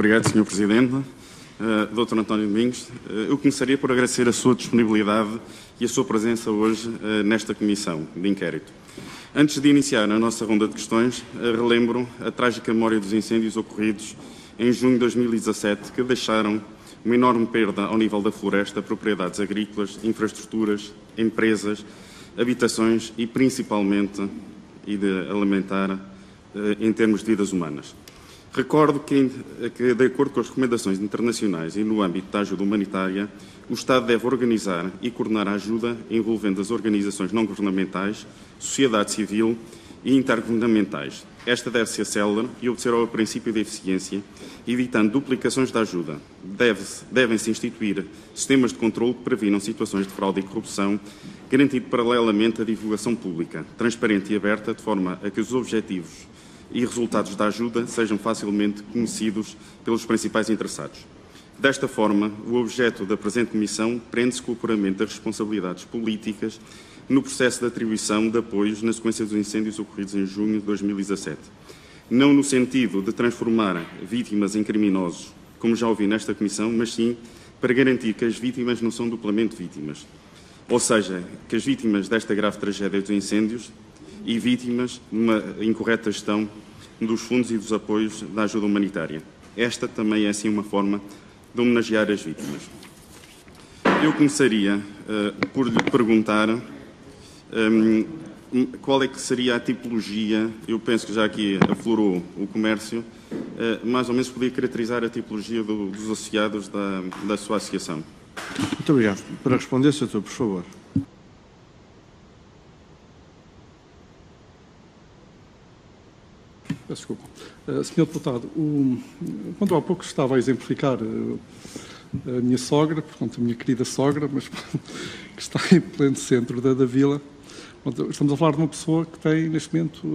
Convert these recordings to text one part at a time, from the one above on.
obrigado, Sr. Presidente. Dr. António Domingos, eu começaria por agradecer a sua disponibilidade e a sua presença hoje nesta comissão de inquérito. Antes de iniciar a nossa ronda de questões, relembro a trágica memória dos incêndios ocorridos em junho de 2017, que deixaram uma enorme perda ao nível da floresta, propriedades agrícolas, infraestruturas, empresas, habitações e, principalmente, e de alimentar em termos de vidas humanas. Recordo que, de acordo com as recomendações internacionais e no âmbito da ajuda humanitária, o Estado deve organizar e coordenar a ajuda envolvendo as organizações não-governamentais, sociedade civil e intergovernamentais. Esta deve ser célere e obedecer ao princípio de eficiência, evitando duplicações da ajuda. Devem-se instituir sistemas de controle que previnam situações de fraude e corrupção, garantindo paralelamente a divulgação pública, transparente e aberta, de forma a que os objetivos e resultados da ajuda sejam facilmente conhecidos pelos principais interessados. Desta forma, o objeto da presente comissão prende-se com o apuramento das responsabilidades políticas no processo de atribuição de apoios na sequência dos incêndios ocorridos em junho de 2017. Não no sentido de transformar vítimas em criminosos, como já ouvi nesta comissão, mas sim para garantir que as vítimas não são duplamente vítimas. Ou seja, que as vítimas desta grave tragédia dos incêndios e vítimas de uma incorreta gestão dos fundos e dos apoios da ajuda humanitária. Esta também é, assim, uma forma de homenagear as vítimas. Eu começaria por lhe perguntar qual é que seria a tipologia, eu penso que já aqui aflorou o comércio, mais ou menos podia caracterizar a tipologia dos associados da sua associação. Muito obrigado. Para responder, Sr. Doutor, por favor. Desculpa. Sr. Deputado, quando há pouco estava a exemplificar a minha sogra, portanto a minha querida sogra, mas que está em pleno centro da vila, estamos a falar de uma pessoa que tem, neste momento,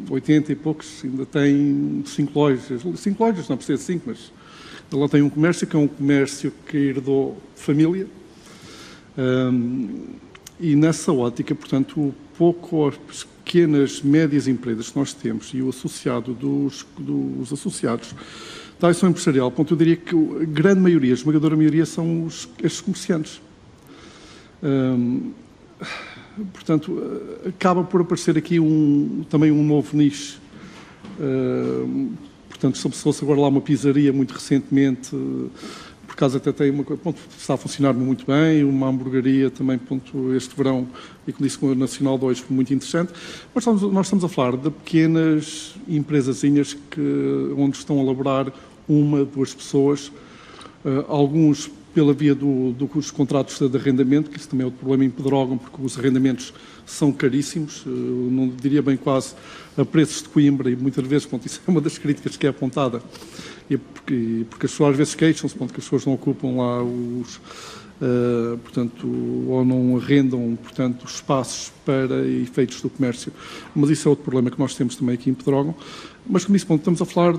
80 e poucos, ainda tem 5 lojas, não precisa de 5, mas ela tem um comércio que é um comércio que herdou de família, e nessa ótica, portanto, o pouco as pequenas, médias empresas que nós temos e o associado dos associados da ação empresarial, eu diria que a grande maioria, a esmagadora maioria, são estes comerciantes. Portanto, acaba por aparecer aqui também um novo nicho. Portanto, estabeleceu-se agora lá uma pizzaria muito recentemente, por acaso até tem está a funcionar muito bem, uma hamburgueria também, este verão, e como disse, com a Nacional 2, foi muito interessante. Mas nós estamos a falar de pequenas empresazinhas onde estão a elaborar uma, duas pessoas, alguns pela via dos contratos de arrendamento, que isso também é outro problema em Pedrógão, porque os arrendamentos são caríssimos, não diria bem quase a preços de Coimbra, e muitas vezes, isso é uma das críticas que é apontada, porque as pessoas às vezes queixam-se, que as pessoas não ocupam lá portanto, ou não arrendam, portanto, espaços para efeitos do comércio. Mas isso é outro problema que nós temos também aqui em Pedrógão. Mas, como disse, estamos a falar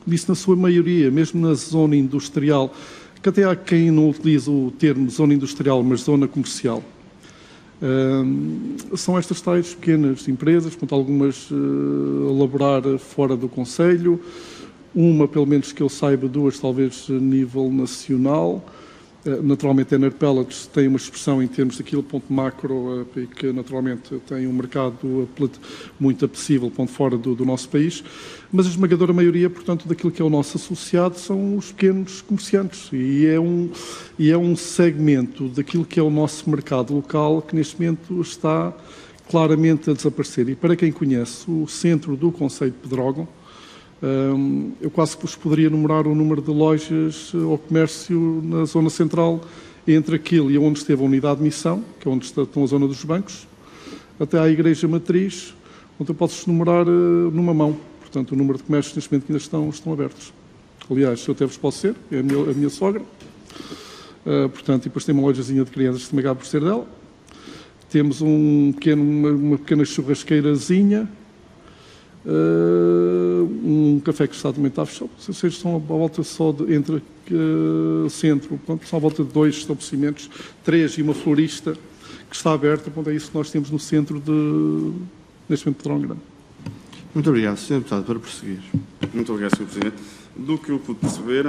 disso na sua maioria, mesmo na zona industrial, que até há quem não utiliza o termo zona industrial, mas zona comercial. São estas tais pequenas empresas, algumas a elaborar fora do concelho, uma, pelo menos que eu saiba, duas talvez a nível nacional. Naturalmente a Ener Pellets tem uma expressão em termos daquilo, ponto macro, que naturalmente tem um mercado muito apetecível, ponto fora do nosso país, mas a esmagadora maioria, portanto, daquilo que é o nosso associado são os pequenos comerciantes e é um segmento daquilo que é o nosso mercado local que neste momento está claramente a desaparecer. E para quem conhece o centro do concelho de Pedrógão, eu quase que vos poderia enumerar o número de lojas ou comércio na zona central entre aquilo e onde esteve a unidade de missão, que é onde estão a zona dos bancos, até à igreja matriz, onde eu posso enumerar numa mão. Portanto, o número de comércios neste momento que ainda estão abertos. Aliás, eu até vos posso ser, é a minha sogra. Portanto, e depois tem uma lojazinha de crianças que também acaba por ser dela. Temos uma pequena churrasqueirazinha, um café que também está fechado. Vocês estão à volta só entre centro, são à volta de 2 estabelecimentos, 3 e uma florista que está aberta. É isso que nós temos no centro neste momento de Pedrógão Grande. Muito obrigado. Sr. Deputado, para prosseguir. Muito obrigado, Sr. Presidente. Do que eu pude perceber,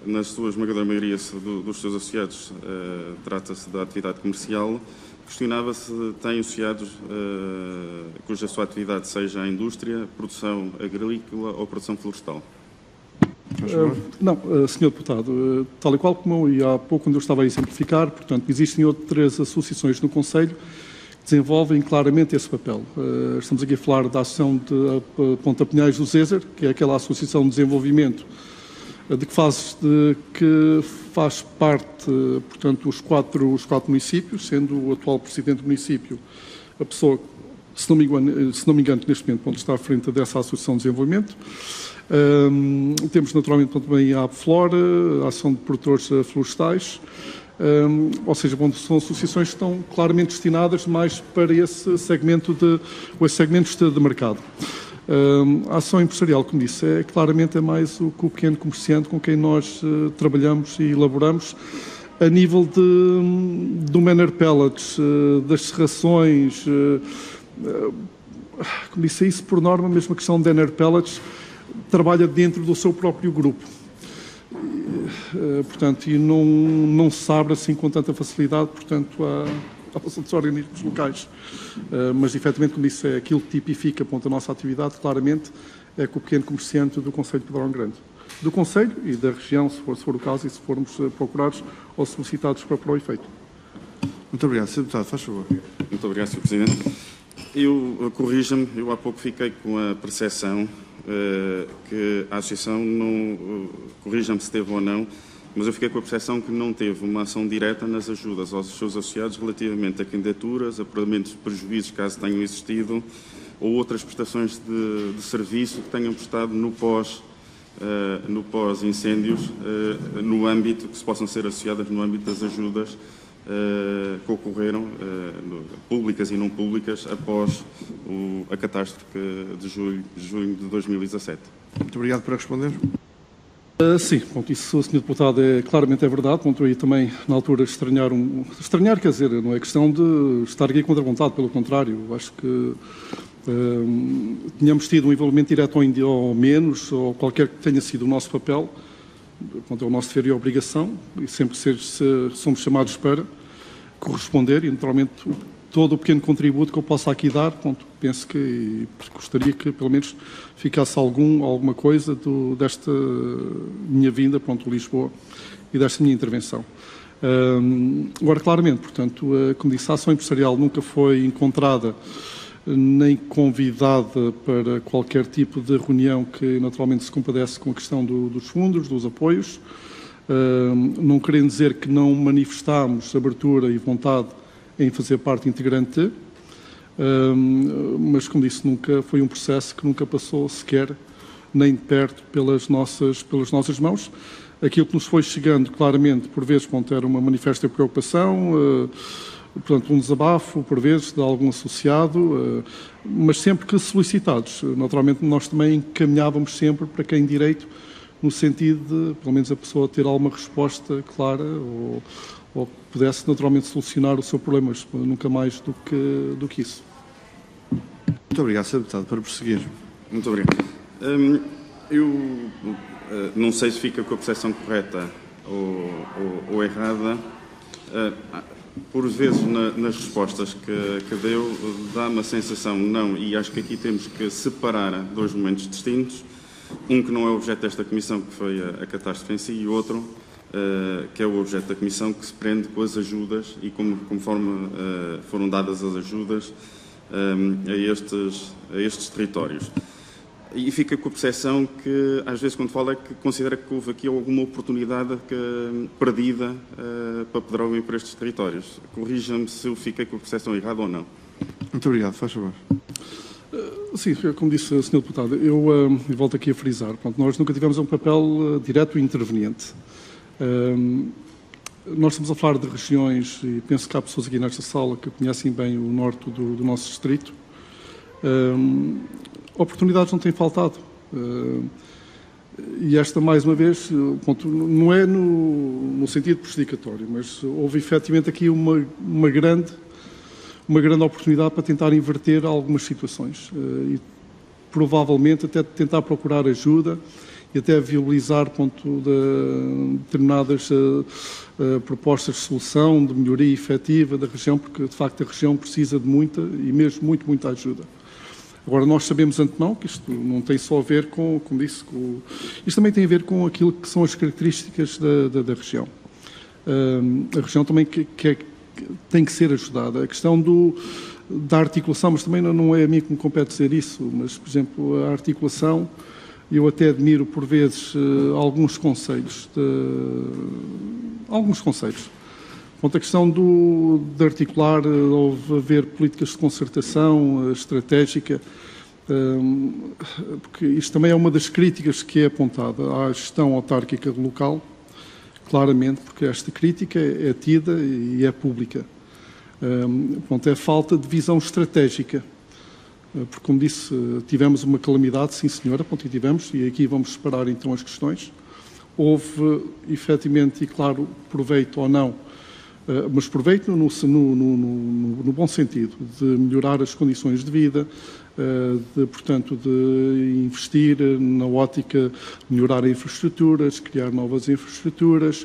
na sua esmagadora maioria dos seus associados, trata-se da atividade comercial. Questionava se tem associados cuja sua atividade seja a indústria, produção agrícola ou produção florestal. Não, Sr. Deputado, tal e qual como há pouco quando eu estava a exemplificar, portanto, existem outras associações no Conselho que desenvolvem claramente esse papel. Estamos aqui a falar da ação de Ponta Pinhais do Zezer, que é aquela associação de desenvolvimento de que faz parte, portanto, os quatro municípios, sendo o atual Presidente do município a pessoa, se não me engano, que neste momento está à frente dessa Associação de Desenvolvimento. Temos naturalmente também a ABFlora, a Ação de Produtores Florestais, ou seja, são associações que estão claramente destinadas mais para esse segmento de mercado. A ação empresarial, como disse, claramente é mais o pequeno comerciante com quem nós trabalhamos e elaboramos a nível do manner pellets, das serrações, como disse, isso por norma, mesmo a questão de manner pellets, trabalha dentro do seu próprio grupo. Portanto, e não se abre assim com tanta facilidade, portanto, aos outros organismos locais. Mas, efetivamente, como disse, é aquilo que tipifica a nossa atividade, claramente, é com o pequeno comerciante do Concelho de Pedrógão Grande. Do Concelho e da região, se for o caso, e se formos procurados ou solicitados para o efeito. Muito obrigado. Sr. Deputado, faz favor. Muito obrigado, Sr. Presidente. Corrija-me, eu há pouco fiquei com a percepção que a Associação não, corrija-me se teve ou não, mas eu fiquei com a percepção que não teve uma ação direta nas ajudas aos seus associados relativamente a candidaturas, a pagamentos de prejuízos, caso tenham existido, ou outras prestações de serviço que tenham prestado no pós-incêndios, no âmbito, que se possam ser associadas no âmbito das ajudas que ocorreram, públicas e não públicas, após a catástrofe de junho de 2017. Muito obrigado por responder. Sim, isso, Sr. Deputado, claramente é verdade. Aí também, na altura, estranhar, quer dizer, não é questão de estar aqui contra a vontade, pelo contrário. Acho que tínhamos tido um envolvimento direto ou menos, ou qualquer que tenha sido o nosso papel, é o nosso dever e obrigação, e sempre que somos chamados para corresponder, e naturalmente todo o pequeno contributo que eu possa aqui dar, penso que gostaria que pelo menos ficasse alguma coisa desta minha vinda, Lisboa, e desta minha intervenção. Agora, claramente, portanto, como disse, a ação empresarial nunca foi encontrada nem convidada para qualquer tipo de reunião que naturalmente se compadece com a questão dos fundos, dos apoios, não querendo dizer que não manifestámos abertura e vontade em fazer parte integrante, mas, como disse, nunca foi um processo que nunca passou sequer, nem de perto, pelas nossas mãos. Aquilo que nos foi chegando, claramente, por vezes, era uma manifesta preocupação, portanto, um desabafo, por vezes, de algum associado, mas sempre que solicitados. Naturalmente, nós também encaminhávamos sempre para quem direito, no sentido de, pelo menos, a pessoa ter alguma resposta clara ou pudesse, naturalmente, solucionar o seu problema, mas nunca mais do que isso. Muito obrigado, Sr. Deputado. Para prosseguir. Muito obrigado. Eu não sei se fica com a percepção correta ou errada. Por vezes, nas respostas que deu, dá-me a sensação, não, e acho que aqui temos que separar dois momentos distintos, um que não é objeto desta Comissão, que foi a catástrofe em si, e outro, que é o objeto da Comissão, que se prende com as ajudas e conforme foram dadas as ajudas a estes territórios. E fica com a percepção que, às vezes, quando fala, é que considera que houve aqui alguma oportunidade perdida para Pedrógão e para estes territórios. Corrija-me se eu fiquei com a percepção errada ou não. Muito obrigado. Faz favor. Sim, como disse o Sr. Deputado, eu volto aqui a frisar. Nós nunca tivemos um papel direto e interveniente. Nós estamos a falar de regiões, e penso que há pessoas aqui nesta sala que conhecem bem o norte do nosso distrito. Oportunidades não têm faltado. E esta, mais uma vez, não é no sentido prejudicatório, mas houve efetivamente aqui uma grande oportunidade para tentar inverter algumas situações. E provavelmente até tentar procurar ajuda e até viabilizar determinadas propostas de solução, de melhoria efetiva da região, porque de facto a região precisa de muita e mesmo muita ajuda. Agora, nós sabemos de antemão que isto não tem só a ver com, como disse, isto também tem a ver com aquilo que são as características da região. A região também tem que ser ajudada. A questão da articulação, mas também não é a mim que me compete dizer isso, mas, por exemplo, a articulação, eu até admiro, por vezes, alguns conselhos. Quanto à questão de articular ou de haver políticas de concertação estratégica, porque isto também é uma das críticas que é apontada à gestão autárquica local, claramente, porque esta crítica é tida e é pública. É a falta de visão estratégica. Porque, como disse, tivemos uma calamidade, sim senhora, e tivemos, e aqui vamos separar então as questões. Houve, efetivamente, e claro, proveito ou não, mas proveito no bom sentido, de melhorar as condições de vida, portanto, de investir na ótica de melhorar infraestruturas, criar novas infraestruturas,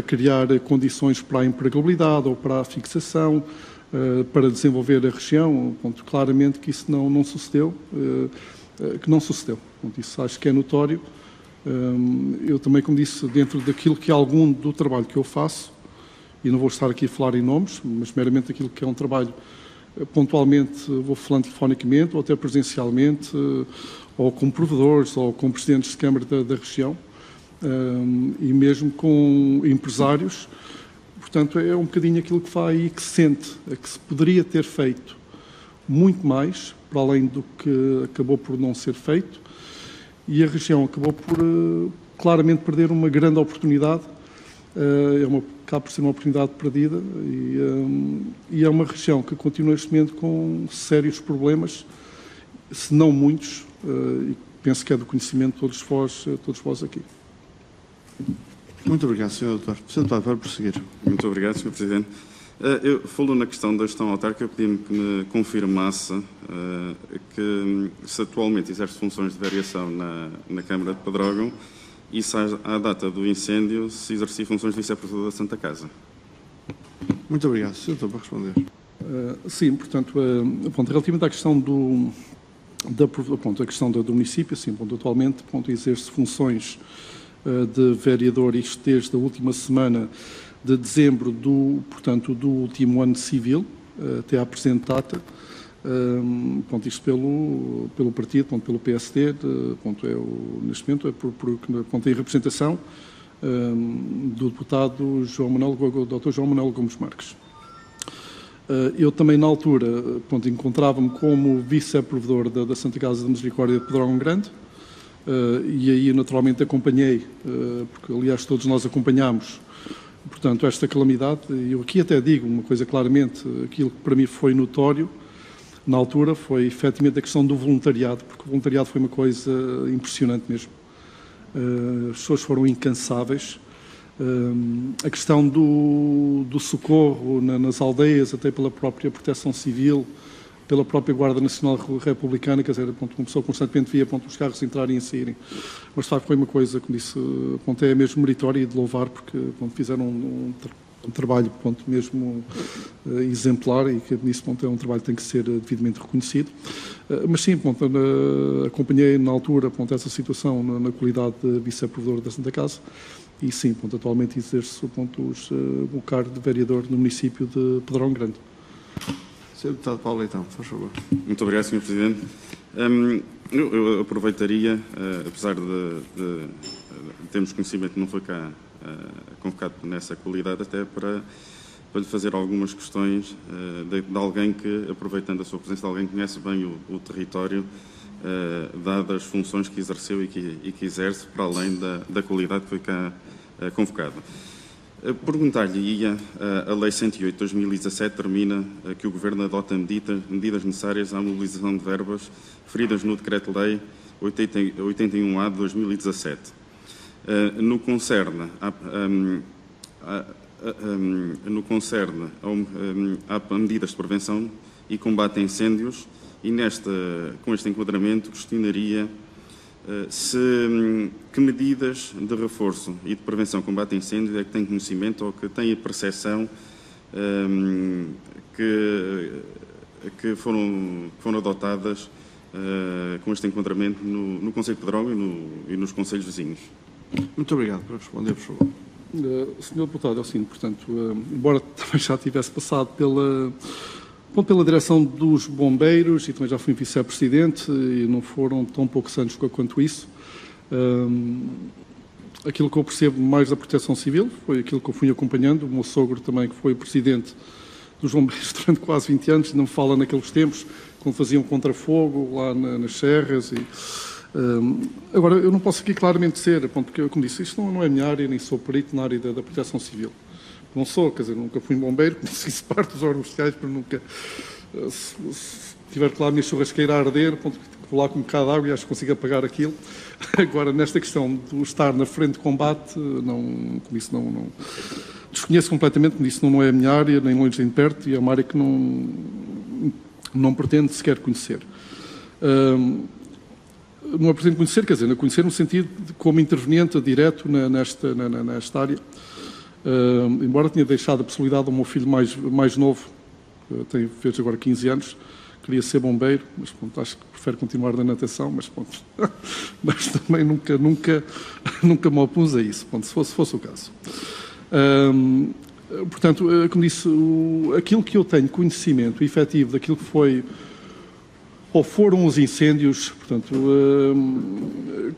criar condições para a empregabilidade ou para a fixação, para desenvolver a região. Claramente que isso não sucedeu, Isso acho que é notório. Eu também, como disse, dentro daquilo que é algum do trabalho que eu faço, e não vou estar aqui a falar em nomes, mas meramente aquilo que é um trabalho, pontualmente vou falando telefonicamente ou até presencialmente, ou com provedores, ou com presidentes de Câmara da região, e mesmo com empresários. Portanto, é um bocadinho aquilo que vai e que se sente, que se poderia ter feito muito mais, para além do que acabou por não ser feito, e a região acabou por claramente perder uma grande oportunidade. Acaba por ser uma oportunidade perdida e é uma região que continua neste momento com sérios problemas, se não muitos, e penso que é do conhecimento de todos vós aqui. Muito obrigado, Sr. Doutor. Sr. Deputado, para prosseguir. Muito obrigado, Sr. Presidente. Eu falo na questão da gestão autárquica, pedi-me que me confirmasse que se atualmente exerce funções de variação na Câmara de Pedrógão e se à data do incêndio se exercia funções de vice-presidente da Santa Casa. Muito obrigado. Sr. Doutor, para responder. Sim, portanto, relativamente à questão a questão do município, sim, atualmente exerce funções de vereador, isto desde a última semana de dezembro do último ano civil, até à presente data, isto pelo partido, pelo PSD, neste momento em representação do deputado Dr. João Manuel Gomes Marques. Eu também, na altura, encontrava-me como vice-provedor da Santa Casa de Misericórdia de Pedrógão Grande, e aí naturalmente acompanhei, porque aliás todos nós acompanhámos, portanto, esta calamidade. E eu aqui até digo uma coisa claramente, aquilo que para mim foi notório na altura foi efetivamente a questão do voluntariado, porque o voluntariado foi uma coisa impressionante mesmo. As pessoas foram incansáveis. A questão do socorro nas aldeias, até pela própria Proteção Civil, pela própria Guarda Nacional Republicana, quer dizer, uma pessoa constantemente via os carros entrarem e saírem. Mas, de facto, foi uma coisa, como disse, é mesmo meritória e de louvar, porque fizeram um trabalho mesmo exemplar e que, nisso, é um trabalho que tem que ser devidamente reconhecido. Mas, sim, acompanhei na altura essa situação na qualidade de vice-provedor da Santa Casa e, sim, atualmente exerço o cargo de vereador no município de Pedrógão Grande. Sr. Deputado Paulo Leitão, por favor. Muito obrigado, Sr. Presidente. Eu aproveitaria, apesar de termos conhecimento que não foi cá convocado nessa qualidade, até para lhe fazer algumas questões de alguém que, aproveitando a sua presença, de alguém que conhece bem o território, dadas as funções que exerceu e que exerce, para além da qualidade que foi cá convocado. Perguntar-lhe-ia, a Lei 108 de 2017 termina que o Governo adota medidas necessárias à mobilização de verbas referidas no Decreto-Lei 81A de 2017. No que concerne a medidas de prevenção e combate a incêndios, e com este enquadramento questionaria que medidas de reforço e de prevenção combate a incêndios é que tem conhecimento ou que tem a percepção que foram adotadas com este enquadramento no Concelho de Pedrógão e nos concelhos vizinhos. Muito obrigado por responder, por favor. Senhor Deputado, é o seguinte, portanto, embora também já tivesse passado pela direção dos bombeiros e também já fui vice-presidente e não foram tão poucos anos quanto isso, aquilo que eu percebo mais da Proteção Civil foi aquilo que eu fui acompanhando. O meu sogro também, que foi presidente dos bombeiros durante quase 20 anos, não fala naqueles tempos, quando faziam contrafogo lá nas serras. Agora, eu não posso aqui claramente dizer, porque, como disse, isto não é a minha área, nem sou perito na área da Proteção Civil. Não sou, quer dizer, nunca fui bombeiro, conheci parte dos órgãos sociais, mas nunca, se tiver lá a minha churrasqueira a arder, vou lá com um bocado de água e acho que consigo apagar aquilo. Agora, nesta questão de estar na frente de combate, como disse, não desconheço completamente, como disse, não é a minha área, nem longe nem perto, e é uma área que não pretendo sequer conhecer. Não é pretendo conhecer, quer dizer, conhecer no sentido de como interveniente direto nesta área. Embora tenha deixado a possibilidade ao meu filho mais novo, fez agora 15 anos, queria ser bombeiro, mas pronto, acho que prefere continuar na natação, mas pronto, mas também nunca me opus a isso, pronto, se fosse o caso. Portanto, como disse, aquilo que eu tenho conhecimento efetivo daquilo que foi ou foram os incêndios, portanto,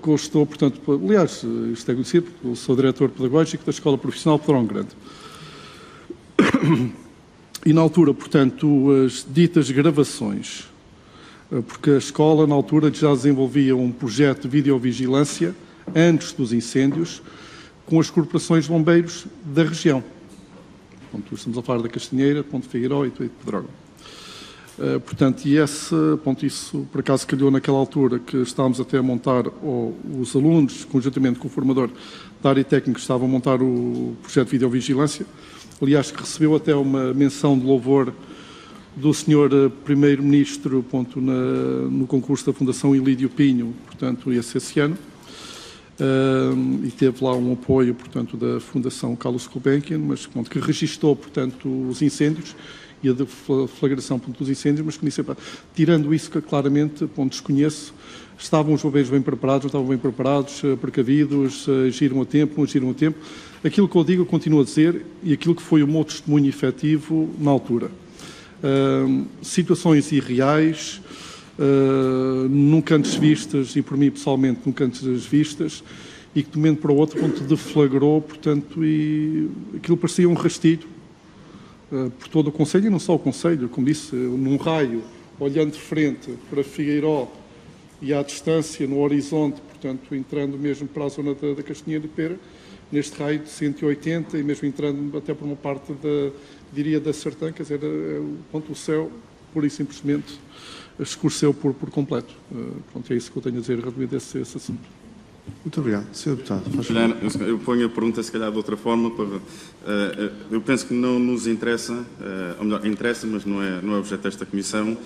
constou, portanto, aliás, isto é conhecido, porque eu sou diretor pedagógico da Escola Profissional de Pedrógão Grande. E na altura, portanto, as ditas gravações, porque a escola na altura já desenvolvia um projeto de videovigilância antes dos incêndios com as corporações de bombeiros da região. Portanto, estamos a falar da Castanheira, Ponte Figueiró e Pedrógão. Portanto, isso por acaso calhou naquela altura que estávamos até a montar, ou os alunos, conjuntamente com o formador da área técnica, estavam a montar o projeto de videovigilância. Aliás, que recebeu até uma menção de louvor do Sr. Primeiro-Ministro no concurso da Fundação Ilídio Pinho, portanto, esse ano. E teve lá um apoio, portanto, da Fundação Carlos Gulbenkian, mas que registou, portanto, os incêndios e a deflagração dos incêndios, mas que disse, tirando isso que claramente, desconheço, estavam os bombeiros bem preparados, não estavam bem preparados, precavidos, agiram a tempo, não agiram a tempo. Aquilo que eu digo, eu continuo a dizer, e aquilo que foi o meu testemunho efetivo na altura. Situações irreais, nunca antes vistas, e por mim pessoalmente nunca antes vistas, e que de um momento para o outro deflagrou, portanto, e aquilo parecia um rastilho por todo o concelho, e não só o concelho, como disse, num raio, olhando de frente para Figueiró e à distância, no horizonte, portanto, entrando mesmo para a zona da Castanheira de Pera, neste raio de 180 e mesmo entrando até por uma parte da Sertã, quer dizer, o céu, pura e simplesmente, escureceu por completo. Pronto, é isso que eu tenho a dizer relativamente a esse assunto. Muito obrigado. Sr. Deputado, faz favor. Eu ponho a pergunta, se calhar, de outra forma. Eu penso que não nos interessa, ou melhor, interessa, mas não é objeto desta comissão,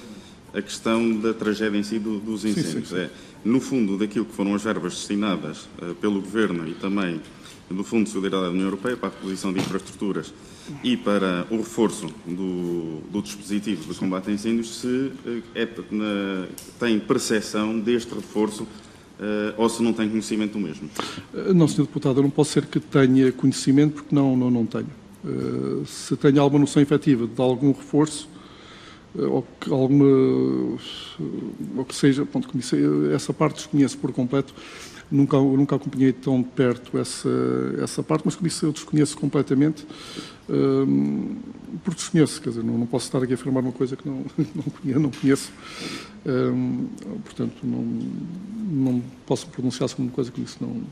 a questão da tragédia em si dos incêndios. Sim. No fundo, daquilo que foram as verbas destinadas pelo Governo e também do Fundo de Solidariedade da União Europeia para a aquisição de infraestruturas e para o reforço do dispositivo de combate a incêndios, se tem percepção deste reforço ou se não tem conhecimento do mesmo? Não, Sr. Deputado, eu não posso ser que tenha conhecimento, porque não tenho. Se tenho alguma noção efetiva de algum reforço, ou que seja, como disse, essa parte desconheço por completo, nunca acompanhei tão de perto essa parte, mas como disse, eu desconheço completamente, porque desconheço, quer dizer, não posso estar aqui a afirmar uma coisa que não conheço, portanto, não posso pronunciar sobre uma coisa que isso não...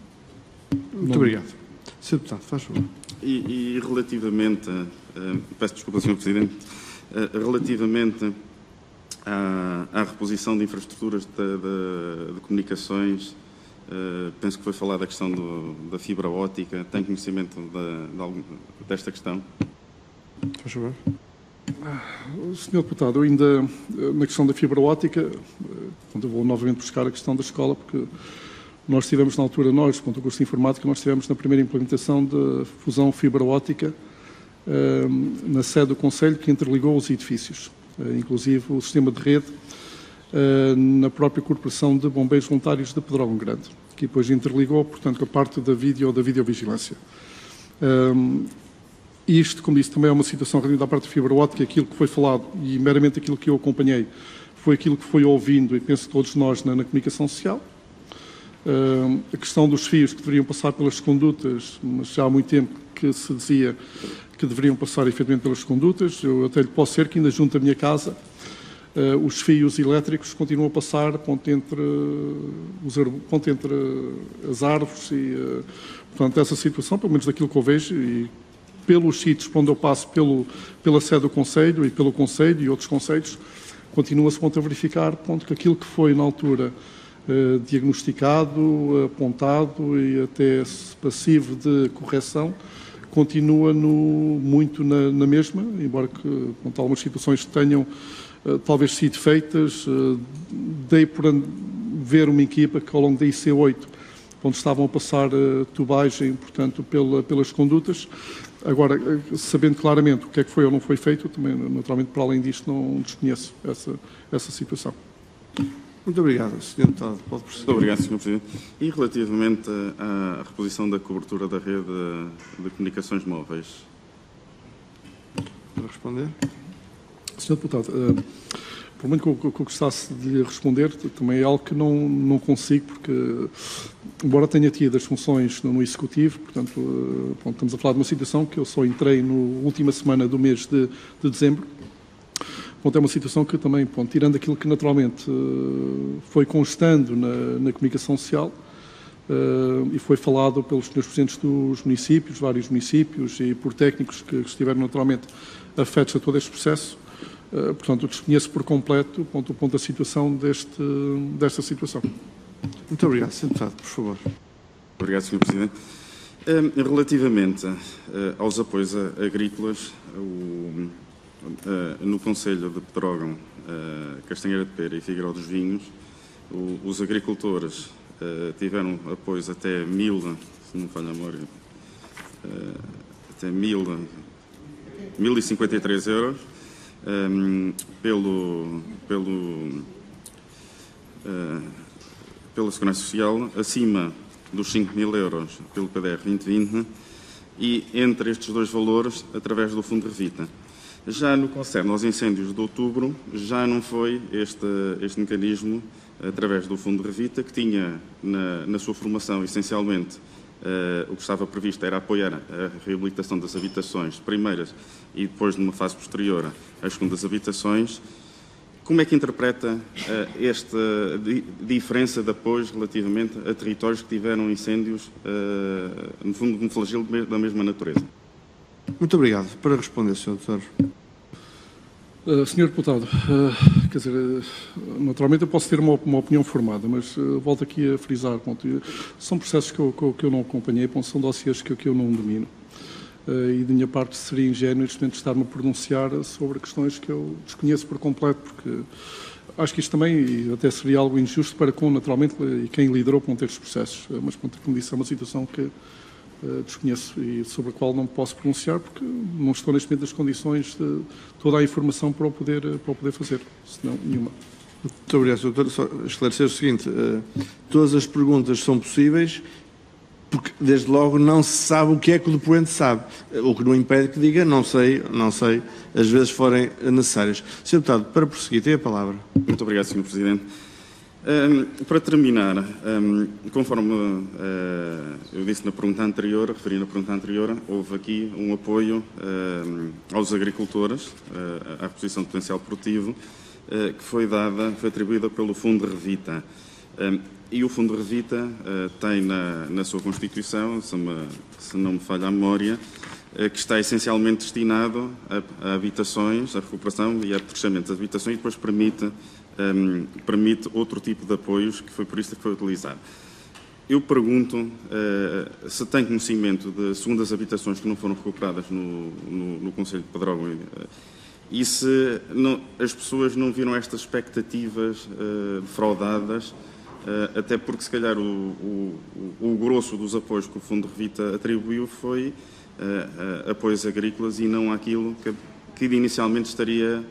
Muito obrigado. Sr. Deputado, faz favor. E relativamente, peço desculpa, Sr. Presidente, relativamente à reposição de infraestruturas de comunicações, penso que foi falada a questão da fibra óptica. Tem conhecimento desta questão? Faz favor. Senhor Deputado, eu ainda, na questão da fibra óptica, eu vou novamente buscar a questão da escola, porque nós tivemos na altura, com o curso de informática, nós tivemos na primeira implementação de fusão fibra óptica na sede do Conselho, que interligou os edifícios, inclusive o sistema de rede na própria Corporação de Bombeiros Voluntários de Pedrógão Grande, que depois interligou, portanto, a parte da videovigilância. Isto, como disse, também é uma situação relativa à parte da fibra óptica, aquilo que foi falado e meramente aquilo que eu acompanhei foi aquilo que foi ouvindo, e penso que todos nós na comunicação social. A questão dos fios que deveriam passar pelas condutas, mas já há muito tempo que se dizia que deveriam passar efetivamente pelas condutas. Eu até lhe posso dizer que ainda junto à minha casa os fios elétricos continuam a passar ponto entre as árvores e, portanto, essa situação, pelo menos daquilo que eu vejo, e pelos sítios por onde eu passo, pela sede do Conselho e pelo Conselho e outros Conselhos, continua-se a verificar que aquilo que foi na altura diagnosticado, apontado e até passivo de correção, continua muito na mesma, embora que algumas situações tenham talvez sido feitas. Dei por ver uma equipa que ao longo da IC8, onde estavam a passar tubagem, portanto, pelas condutas. Agora, sabendo claramente o que é que foi ou não foi feito, também, naturalmente, para além disto, não desconheço essa situação. Muito obrigado, Sr. Deputado. Pode prosseguir. Muito obrigado, Sr. Presidente. E relativamente à reposição da cobertura da rede de comunicações móveis? Para responder? Sr. Deputado, por muito que eu gostasse de lhe responder, também é algo que não consigo, porque, embora tenha tido as funções no Executivo, portanto, estamos a falar de uma situação que eu só entrei na última semana do mês de dezembro. É uma situação que também, tirando aquilo que naturalmente foi constando na comunicação social e foi falado pelos senhores presidentes dos municípios, vários municípios, e por técnicos que estiveram naturalmente afetos a todo este processo, portanto, eu desconheço por completo o ponto da situação desta situação. Muito obrigado, Sr. Deputado, por favor. Obrigado, Sr. Presidente. Relativamente aos apoios agrícolas, no Concelho de Pedrógão, Castanheira de Pera e Figueiró dos Vinhos, os agricultores tiveram apoios até 1.000, se não me falha a memória, até 1.053 euros, pela Segurança Social, acima dos 5.000 euros pelo PDR 2020 e entre estes dois valores através do Fundo Revita. Já no que concerne aos incêndios de outubro, já não foi este mecanismo através do Fundo Revita, que tinha na sua formação essencialmente o que estava previsto era apoiar a reabilitação das habitações primeiras e depois, numa fase posterior, as segundas habitações. Como é que interpreta esta diferença de apoios relativamente a territórios que tiveram incêndios, no fundo, de um flagelo da mesma natureza? Muito obrigado. Para responder, Sr. Doutor. Senhor Deputado, quer dizer, naturalmente eu posso ter uma opinião formada, mas volto aqui a frisar, são processos que eu não acompanhei, são dossiês que eu não domino. E de minha parte seria ingênuo neste momento estar-me a pronunciar sobre questões que eu desconheço por completo, porque acho que isto também até seria algo injusto para com, naturalmente, e quem liderou com estes processos. Mas, como disse, é uma situação que desconheço e sobre a qual não me posso pronunciar, porque não estou neste momento nas condições de toda a informação para o poder fazer, senão nenhuma. Muito obrigado, Sr. Doutor. Só esclarecer o seguinte, todas as perguntas são possíveis, porque desde logo não se sabe o que é que o depoente sabe, o que não impede que diga não sei, às vezes forem necessárias. Sr. Deputado, para prosseguir, tem a palavra. Muito obrigado, Sr. Presidente. Para terminar, conforme eu disse na pergunta anterior, referi na pergunta anterior, houve aqui um apoio aos agricultores, à reposição de potencial produtivo, que foi atribuída pelo Fundo Revita. E o Fundo Revita tem na sua Constituição, se não me falha a memória, que está essencialmente destinado a habitações, a recuperação e a crescimento das habitações, e depois permite outro tipo de apoios, que foi por isso que foi utilizado. Eu pergunto se tem conhecimento de segundas habitações que não foram recuperadas no Concelho de Pedrógão E se as pessoas não viram estas expectativas defraudadas, até porque se calhar o grosso dos apoios que o Fundo Revita atribuiu foi apoios agrícolas e não aquilo que inicialmente estaria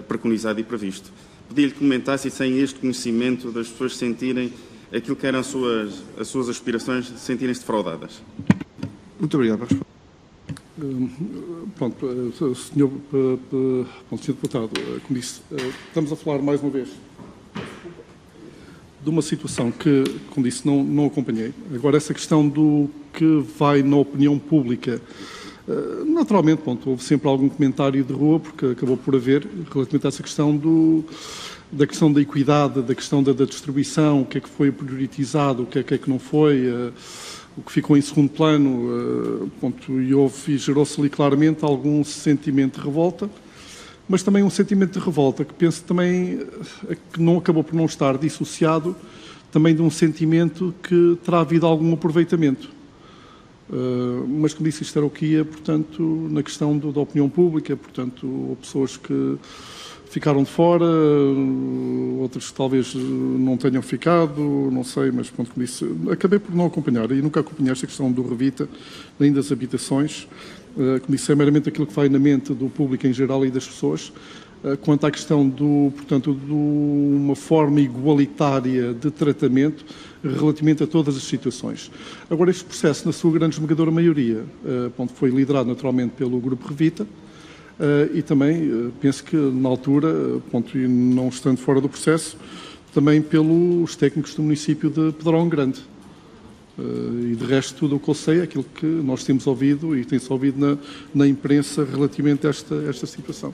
preconizado e previsto. Pedi-lhe que comentasse e sem este conhecimento das pessoas sentirem aquilo que eram as suas aspirações, sentirem-se defraudadas. Muito obrigado por responder. Pronto, senhor deputado, como disse, estamos a falar mais uma vez de uma situação que, como disse, não acompanhei. Agora, essa questão do que vai na opinião pública, naturalmente, pronto, houve sempre algum comentário de rua, porque acabou por haver, relativamente a essa questão da questão da equidade, da questão da distribuição, o que é que foi prioritizado, o que é que não foi, o que ficou em segundo plano, e gerou-se ali claramente algum sentimento de revolta, mas também um sentimento de revolta que penso também que não acabou por não estar dissociado também de um sentimento que terá havido algum aproveitamento. Mas, como disse, isto era o que ia, portanto, na questão da opinião pública, portanto, pessoas que ficaram de fora, outras que talvez não tenham ficado, não sei, mas, pronto, como disse, acabei por não acompanhar e nunca acompanhei esta questão do Revita, nem das habitações. Como disse, é meramente aquilo que vai na mente do público em geral e das pessoas. Quanto à questão portanto, de uma forma igualitária de tratamento relativamente a todas as situações. Agora, este processo, na sua grande esmagadora maioria, foi liderado naturalmente pelo Grupo Revita e também, penso que na altura, e não estando fora do processo, também pelos técnicos do município de Pedrógão Grande. E de resto, tudo o que eu sei é aquilo que nós temos ouvido e tem-se ouvido na imprensa relativamente a esta situação.